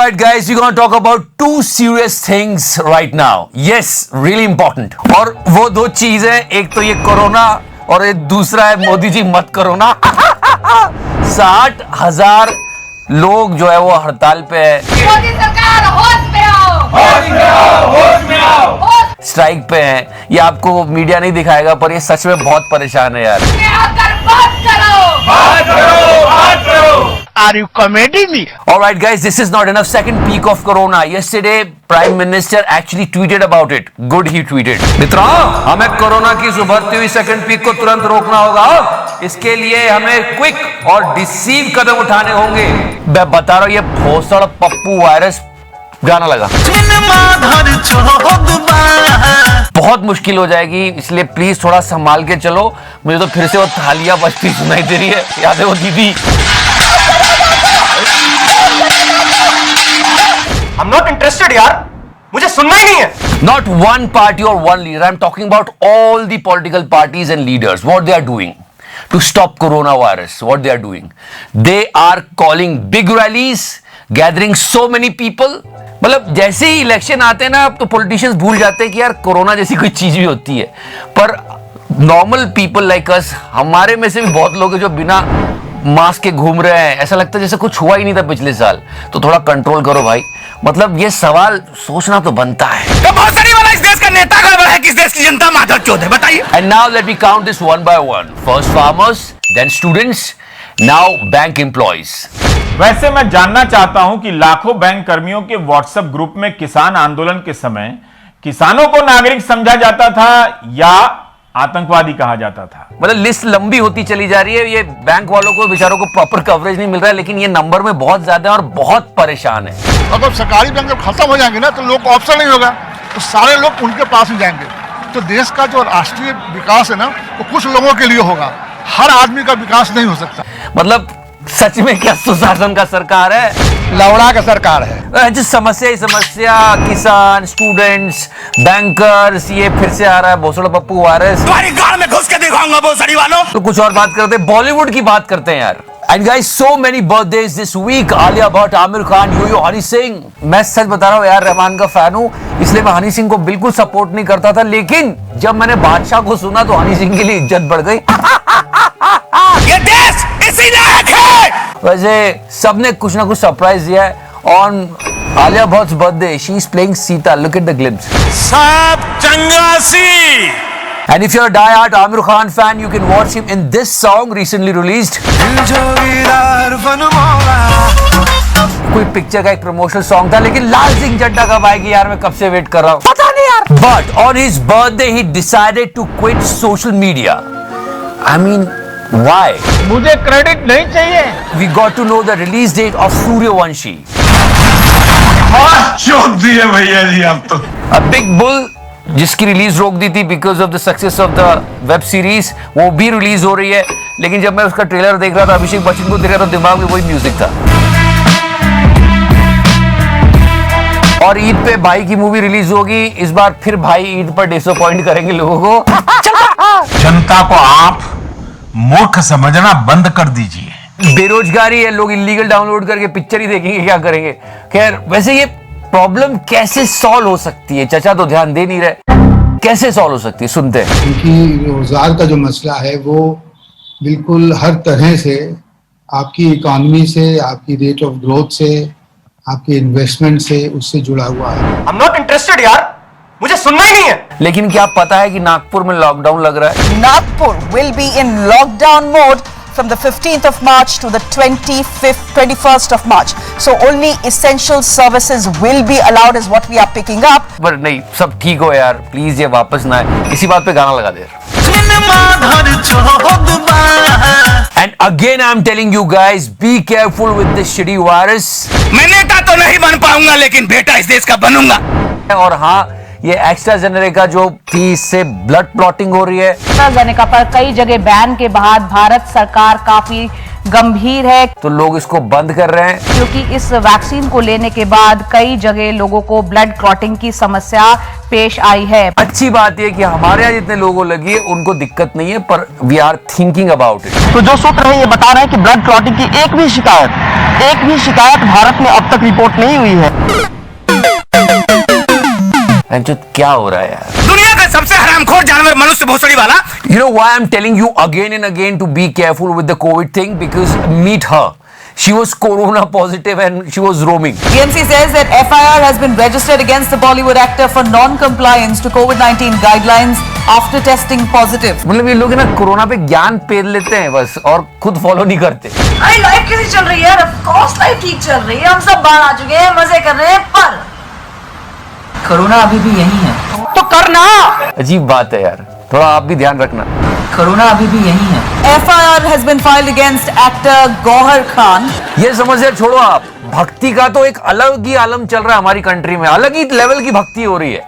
Alright guys, we're gonna talk about two serious things right now. Yes, really important. और वो दो चीज है, एक तो ये कोरोना और एक दूसरा है मोदी जी मत करोना। 60,000 लोग जो है वो हड़ताल पे है, मोदी सरकार होश में आओ, होश में आओ, होश में आओ। स्ट्राइक पे हैं। ये आपको मीडिया नहीं दिखाएगा पर ये सच में बहुत परेशान है यार। आकर बात करो, बात करो, बात करो। Are you kidding me? Alright guys, this is not enough. Second peak of corona. Yesterday, Prime Minister actually tweeted about it. Good he tweeted. मित्रों, हमें कोरोना की उभरती हुई सेकंड पीक को तुरंत रोकना होगा। इसके लिए हमें क्विक और डिसीव कदम उठाने होंगे। मैं बता रहा हूं, ये भोसड़ पप्पू वायरस गाना लगा, बहुत मुश्किल हो जाएगी, इसलिए प्लीज थोड़ा संभाल के चलो। मुझे तो फिर से वो थालियां बजती सुनाई दे रही है, याद है वो दीदी। I'm not interested यार, मुझे सुनना ही नहीं है। Not one party or one leader. I'm talking about all the political parties and leaders. What they are doing to stop coronavirus. What they are doing. They are calling big rallies, gathering so many people. मतलब जैसे ही election आते हैं ना, तो politicians भूल जाते हैं कि यार कोरोना जैसी कोई चीज भी होती है। पर नॉर्मल पीपल लाइक अस, हमारे में से भी बहुत लोग हैं जो बिना मास्क के घूम रहे हैं। ऐसा लगता है जैसे कुछ हुआ ही नहीं था पिछले साल। तो थोड़ा कंट्रोल करो भाई। मतलब ये सवाल सोचना तो बनता है। तो बहुत सारी वाला इस देश का नेता गड़बड़ है, किस देश की जनता माधव चौथ है, बताइए। And now let me count this one by one. First farmers, then students, now bank employees. वैसे मैं जानना चाहता हूं कि लाखों बैंक कर्मियों के व्हाट्सएप ग्रुप में किसान आंदोलन के समय किसानों को नागरिक समझा जाता था या आतंकवादी कहा जाता था। मतलब लिस्ट लंबी होती चली जा रही है। ये बैंक वालों को बेचारों को प्रॉपर कवरेज नहीं मिल रहा है, लेकिन ये नंबर में बहुत ज्यादा है और बहुत परेशान है। अगर सरकारी बैंक जब खत्म हो जाएंगे ना, तो लोग को ऑप्शन नहीं होगा, तो सारे लोग उनके पास ही जाएंगे। तो देश का जो राष्ट्रीय विकास है ना, वो कुछ लोगों के लिए होगा, हर आदमी का विकास नहीं हो सकता। मतलब सच में क्या सुशासन का सरकार है, लौड़ा का सरकार है। जो समस्या ही समस्या, किसान, स्टूडेंट्स, बैंकर्स, ये फिर से आ रहा है भोसड़ पप्पू वायरस। तुम्हारी गाड़ में घुस के दिखाऊंगा भोसड़ी वालों। तो कुछ और बात करते हैं, बॉलीवुड की बात करते हैं यार। And guys, so many birthdays this week. Alia Bhatt, Aamir Khan, यो हनी सिंह। मैं सच बता रहा हूँ यार, रहमान का फैन हूँ, इसलिए मैं हनी सिंह को बिल्कुल सपोर्ट नहीं करता था, लेकिन जब मैंने बादशाह को सुना तो हनी सिंह के लिए इज्जत बढ़ गई। ये देश इसी लायक है। वैसे सबने कुछ ना कुछ सरप्राइज दिया है। On Alia Bhatt birthday, she is playing Sita. Look at the glimpse. सब चंगासी। And if you're a die-hard Amir Khan fan, you can watch him in this song recently released. कोई पिक्चर का एक प्रमोशनल सॉन्ग था, लेकिन लाल सिंह चड्ढा कब आएगी यार, मैं कब से वेट कर रहा हूँ, पता नहीं यार। But on his birthday, he decided to quit social media. I mean, why? मुझे क्रेडिट नहीं चाहिए। We got to know the release date of Suryavanshi. चौथ दिए भैया जी आप तो। A big bull जिसकी रिलीज रोक दी थी because of the success of the web series, वो भी रिलीज हो रही है। लेकिन जब मैं उसका ट्रेलर देख रहा था, अभिषेक बच्चन को देख रहा था, दिमाग में वही म्यूजिक था। और ईद पे भाई की मूवी रिलीज होगी। इस बार फिर भाई ईद पर डिसअपॉइंट करेंगे लोगों को। जनता को आप मूर्ख समझना बंद कर दीजिए। बेरोजगारी है, लोग इलीगल डाउनलोड करके पिक्चर ही देखेंगे, क्या करेंगे। खैर, वैसे ये प्रॉब्लम कैसे सॉल्व हो सकती है, चाचा तो ध्यान दे नहीं रहे, कैसे सॉल्व हो सकती है, सुनते हैं। क्योंकि रोजगार का जो मसला है वो बिल्कुल हर तरह से आपकी इकोनॉमी से, आपकी रेट ऑफ ग्रोथ से, आपके इन्वेस्टमेंट से, उससे जुड़ा हुआ है। I'm not interested यार, मुझे सुनना ही नहीं है। लेकिन क्या पता है कि नागपुर में लॉकडाउन लग रहा है। Nagpur will be in lockdown mode from the 15th of March to the 21st of March. So only essential services will be allowed is what we are picking up. पर नहीं, सब ठीक हो यार, प्लीज ये वापस ना आए। इसी बात पे गाना लगा दे। And again I'm telling you guys, be careful with this shitty virus. मैं नेता तो नहीं बन पाऊंगा, लेकिन बेटा इस देश का बनूंगा। और हाँ, ये एस्ट्राजेनेका जो थी, इससे ब्लड क्लॉटिंग हो रही है। एस्ट्राजेनेका पर कई जगह बैन के बाद भारत सरकार काफी गंभीर है, तो लोग इसको बंद कर रहे हैं, क्योंकि इस वैक्सीन को लेने के बाद कई जगह लोगों को ब्लड क्लॉटिंग की समस्या पेश आई है। अच्छी बात यह कि हमारे यहाँ जितने लोगों लगी है उनको दिक्कत नहीं है, पर we are thinking about it. तो जो सूत्र है ये बता रहे हैं कि ब्लड क्लॉटिंग की एक भी शिकायत भारत में अब तक रिपोर्ट नहीं हुई है। जो क्या हो रहा है यार, दुनिया का सबसे हरामखोर जानवर मनुष्य भोसड़ी वाला। You know why I'm telling you again and again to be careful with the COVID thing? Because meet her. She was corona positive and she was roaming. TMC says that FIR has been registered against the Bollywood actor for non-compliance to COVID-19 guidelines after testing positive. मतलब ये लोग ना corona पे ज्ञान पेल लेते हैं बस और खुद फॉलो नहीं करते। अरे लाइफ कैसी चल रही है यार? ऑफ कोर्स लाइफ ठीक चल रही है, हम सब बाहर आ चुके हैं, मजे कर रहे हैं, पर कोरोना अभी भी यही है तो करना। अजीब बात है यार, थोड़ा आप भी ध्यान रखना। कोरोना अभी भी यही है। FIR has been filed against actor Gauhar Khan. ये समस्या छोड़ो आप, भक्ति का तो एक अलग ही आलम चल रहा है हमारी कंट्री में, अलग ही लेवल की भक्ति हो रही है।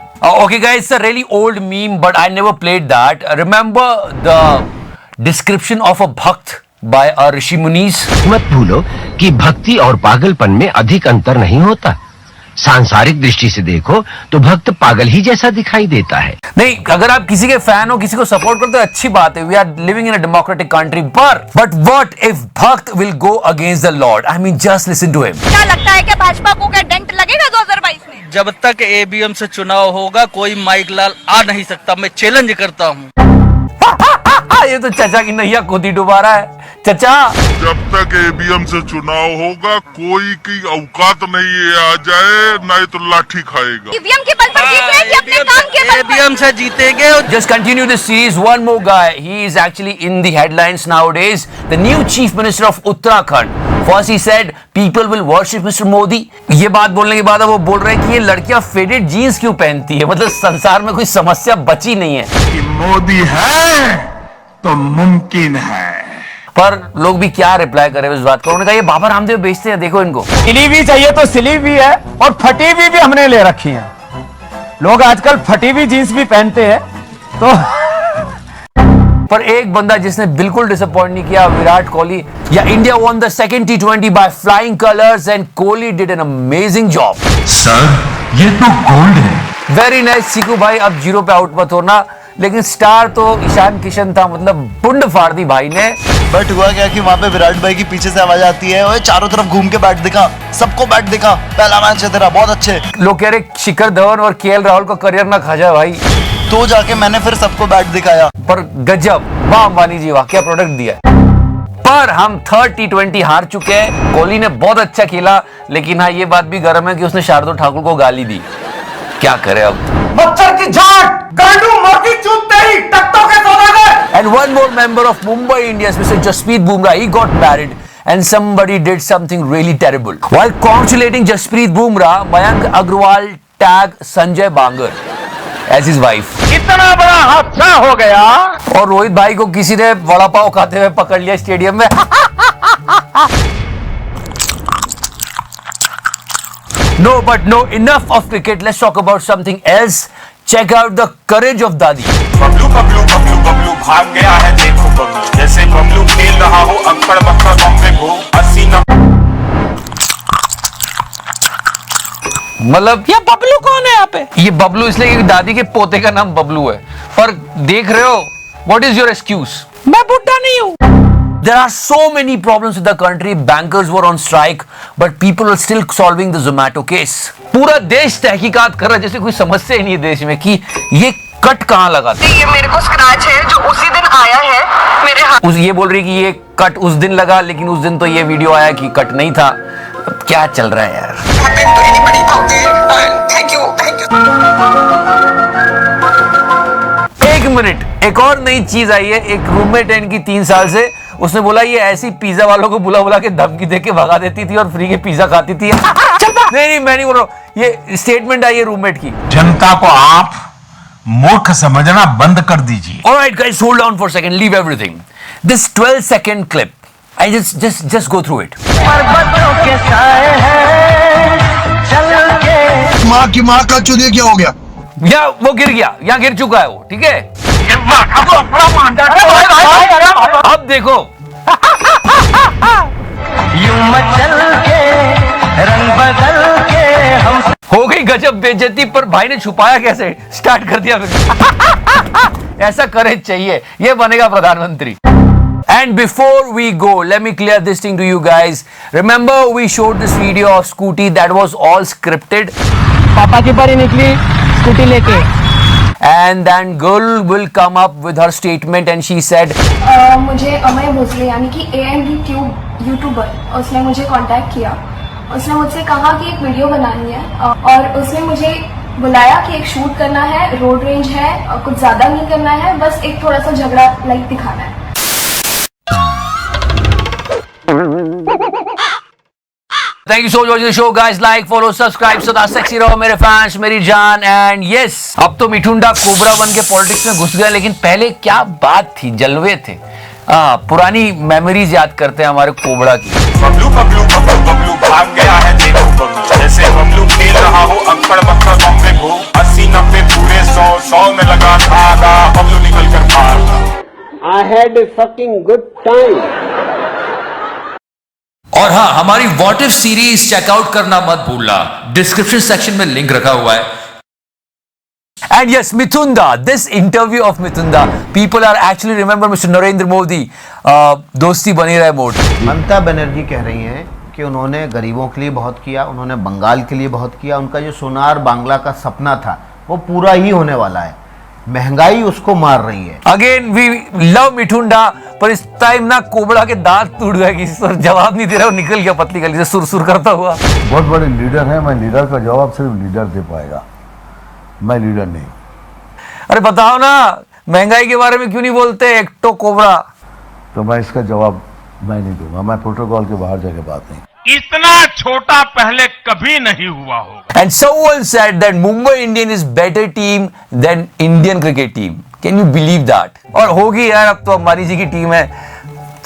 Okay guys, it's a really old meme but I never played that. Remember the description of a bhakt by a Rishi Munis? मत भूलो कि भक्ति और पागलपन में अधिक अंतर नहीं होता। सांसारिक दृष्टि से देखो तो भक्त पागल ही जैसा दिखाई देता है। नहीं, अगर आप किसी के फैन हो, किसी को सपोर्ट करते हो, अच्छी बात है। We are living in a democratic country, but what if bhakt will go against the lord? I mean just listen to him. क्या लगता है कि भाजपा को क्या डेंट लगेगा 2022 में? जब तक एबीएम से चुनाव होगा कोई माइक लाल आ नहीं सकता, मैं चैलेंज करता हूँ। ये तो चचा की नैया खुद ही डुबा रहा है। चचा, जब तक एबीएम से चुनाव होगा कोई की औकात नहीं आ जाए, नहीं तो लाठी खाएगा। ईवीएम के बल पर जीत रहे हैं कि अपने काम के बल पर? एबीएम से जीतेंगे। just continue this series. One more guy. He is actually in the headlines nowadays. The new chief minister of Uttarakhand. First he said people will worship Mr. Modi. ये बात बोलने के बाद अब वो बोल रहे हैं कि ये लड़कियां फेडेड जीन्स क्यों पहनती है? मतलब संसार में कोई समस्या बची नहीं है कि मोदी है तो मुमकिन है। पर लोग भी क्या रिप्लाई करे इस बात को? उन्होंने कहा ये बाबा रामदेव बेचते हैं, देखो इनको। सिली भी चाहिए तो सिली भी है और फटी हुई भी हमने ले रखी है। लोग आजकल फटी हुई जीन्स भी पहनते हैं तो पर एक बंदा जिसने बिल्कुल डिसअपॉइंट नहीं किया, विराट कोहली। या India won the second T20 by flying colors and Kohli did an amazing job. Sir ये तो गोल्ड है। वेरी नाइस सीकू भाई, अब जीरो पे आउट मत होना। लेकिन स्टार तो ईशान किशन था, मतलब बुंड फाड़ दी भाई ने। बट हुआ क्या कि वहाँ पे विराट भाई की पीछे से आवाज आती है, ओए चारों तरफ घूम के बैट दिखा, सबको बैट दिखा, पहला मैच है तेरा, बहुत अच्छे। लोग कह रहे शिखर धवन और केएल राहुल का करियर ना खा जाए भाई। तो जाके मैंने फिर सबको बैट दिखाया। पर गजब, वाह अंबानी जी वाह, क्या प्रोडक्ट दिया है। पर हम थर्ड T20 हार चुके हैं। कोहली ने बहुत अच्छा खेला, लेकिन हाँ ये बात भी गर्म है कि उसने शार्दुल ठाकुर को गाली दी। क्या करे अब? मच्छर की झाट, गांडू मोटी चूतते ही टट्टों के सौदागर। And one more member of Mumbai Indians, Mr. Jasprit Bumrah, he got married and somebody did something really terrible. While congratulating Jasprit Bumrah, Mayank Agarwal tagged Sanjay Bangar as his wife. इतना बड़ा हादसा हो गया। और रोहित भाई को किसी ने वड़ा पाव खाते हुए पकड़ लिया स्टेडियम में। No, but no, enough of cricket. Let's talk about something else. Check out the courage of Dadi. Bablu Bablu Bablu Bablu भाग गया है देखो बबलू, जैसे बबलू खेल रहा हो अक्कड़ बक्कड़ बॉम्बे को 80 मतलब ये बबलू कौन है यहाँ पे? ये बबलू इसलिए क्योंकि दादी के पोते का नाम बबलू है। पर देख रहे हो, what is your excuse? मैं बुड्ढा नहीं हूँ। There are so many problems with the country. Bankers were on strike, but people are still solving the Zomato case. पूरा देश तहकीकात कर रहा है जैसे कोई समस्या ही नहीं है देश में कि ये कट कहाँ लगा था। ये मेरे को स्क्रैच है जो उसी दिन आया है मेरे हाथ। ये बोल रही कि ये कट उस दिन लगा, लेकिन उस दिन तो ये वीडियो आया कि कट नहीं था। अब क्या चल रहा है यार? एक मिनट, एक और नई चीज आई है। एक रूममेट है इनकी 3 साल से, उसने बोला ये ऐसी पिज्जा वालों को बुला बुला के धमकी दे के भगा देती थी और फ्री के पिज्जा खाती थी। नहीं मैं नहीं बोल रहा हूँ, ये स्टेटमेंट आई है रूममेट की। जनता को आप मूर्ख समझना बंद कर दीजिए। Alright guys, hold on for a second, leave everything. This 12-second clip, I just go through it. माँ की माँ का चुनिया क्या हो गया? या वो गिर गया, या गिर चुका है वो, ठीक है। अब देखो, यूं मचल के रंग बदल के हो गई गजब बेइज्जती, पर भाई ने छुपाया कैसे, स्टार्ट कर दिया ऐसा करेज चाहिए, ये बनेगा प्रधानमंत्री. And before we go, let me clear this thing to you guys. Remember we showed this video of Scooty that was all scripted. पापा की परी निकली स्कूटी लेके. And then girl will come up with her statement and she said, मुझे अमय भोसले यानी कि AMD tube YouTuber, उसने मुझे कांटेक्ट किया. उसने मुझसे कहा कि एक वीडियो बनानी है और उसने मुझे बुलाया कि एक शूट करना है, रोड रेंज है, कुछ ज्यादा नहीं करना है, बस एक थोड़ा सा झगड़ा लाइक दिखाना है. thank you so much for watching the show guys. Like, follow, subscribe, सदा सेक्सी रहो मेरे फैंस, मेरी जान. एंड यस, अब तो मिठुंडा कोबरा बन के पॉलिटिक्स में घुस गया, लेकिन पहले क्या बात थी, जलवे थे. पुरानी मेमोरीज याद करते हैं हमारे कोबरा की. बबलू बबलू बबलू बबलू भाग गया है देखो बबलू, जैसे बबलू खेल रहा हो अक्कड़ बक्कड़ बॉम्बे को, 80-90 पूरे 100 में लगा धागा, बबलू निकल कर भागा. I had a fucking good time. और हाँ, हमारी व्हाट इफ सीरीज चेकआउट करना मत भूलना, डिस्क्रिप्शन सेक्शन में लिंक रखा हुआ है. And yes, Mithunda, this interview of Mithunda, people are actually remember Mr. Narendra Modi, दोस्ती बनी रहे मोड. ममता बनर्जी कह रही हैं कि उन्होंने गरीबों के लिए बहुत किया, उन्होंने बंगाल के लिए बहुत किया, उनका जो सोनार बांग्ला का सपना था वो पूरा ही होने वाला है. महंगाई उसको मार रही है. अगेन वी लव मिठुंडा, पर इस टाइम ना कोबरा के दांत टूट गए, किसी पर जवाब नहीं दे रहा, वो निकल गया पतली गली से सुर सुर करता हुआ. बहुत बड़े लीडर हैं, मैं लीडर का जवाब सिर्फ लीडर दे पाएगा, मैं लीडर नहीं. अरे बताओ ना, महंगाई के बारे में क्यों नहीं बोलते एक तो कोबरा. तो मैं इसका जवाब मैं नहीं दूंगा, मैं प्रोटोकॉल के बाहर जाके बात नहीं. इतना छोटा पहले कभी नहीं हुआ होगा. And someone said that Mumbai Indian is better team than Indian cricket team. Can you believe that? और होगी यार, अब तो अंबानी जी की टीम है,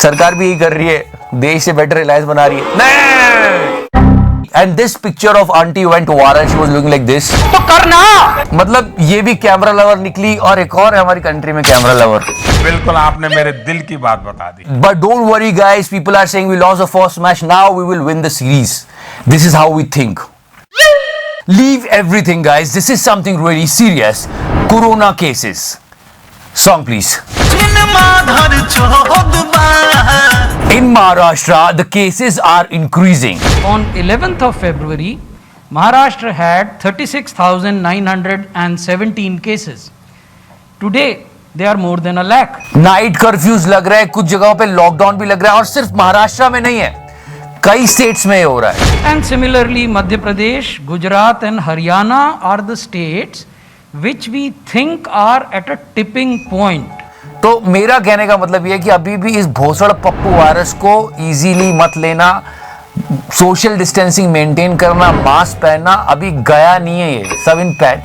सरकार भी यही कर रही है, देश से बेटर रिलायंस बना रही है. नहीं. And this picture of auntie went viral. She was looking like this. तो करना. मतलब ये भी कैमरा लवर निकली, और एक और है हमारी कंट्री में कैमरा लवर. बिल्कुल आपने मेरे दिल की बात बता दी. But don't worry guys, people are saying we lost the first match, now we will win the series. This is how we think. Leave everything guys, this is something really serious. Corona cases. Song please. In Maharashtra, the cases are increasing. On 11th of February, Maharashtra had 36,917 cases. Today, they are more than a lakh. Night curfews लग रहे हैं, कुछ जगहों पे lockdown भी लग रहा है, और सिर्फ महाराष्ट्र में नहीं है, कई स्टेट्स में हो रहा है. And similarly, Madhya Pradesh, Gujarat and Haryana are the states which we think are at a tipping point. तो मेरा कहने का मतलब ये है कि अभी भी इस भोसड़ पप्पू वायरस को इजीली मत लेना, सोशल डिस्टेंसिंग मेंटेन करना, मास्क पहनना अभी गया नहीं है, ये सब इन पैच.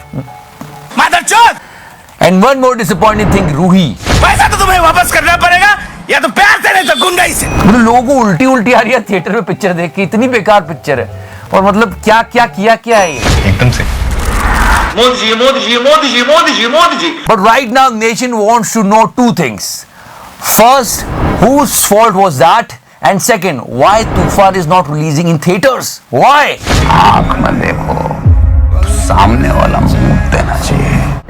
And one more disappointing thing, Ruhi, पैसा तो तुम्हें वापस करना पड़ेगा या तो प्यार से नहीं तो गुंडाई से. मतलब लोगों को उल्टी उल्टी आ रही है थिएटर में पिक्चर देख के, इतनी बेकार पिक्चर है, और मतलब क्या क्या किया क्या है ये एकदम से. Modi ji Modi ji Modi ji Modi ji Modi ji. But right now nation wants to know two things. First, whose fault was that? And second, why Tufan is not releasing in theaters? Why? आंख में देखो, सामने वाला मुंह देना चाहिए.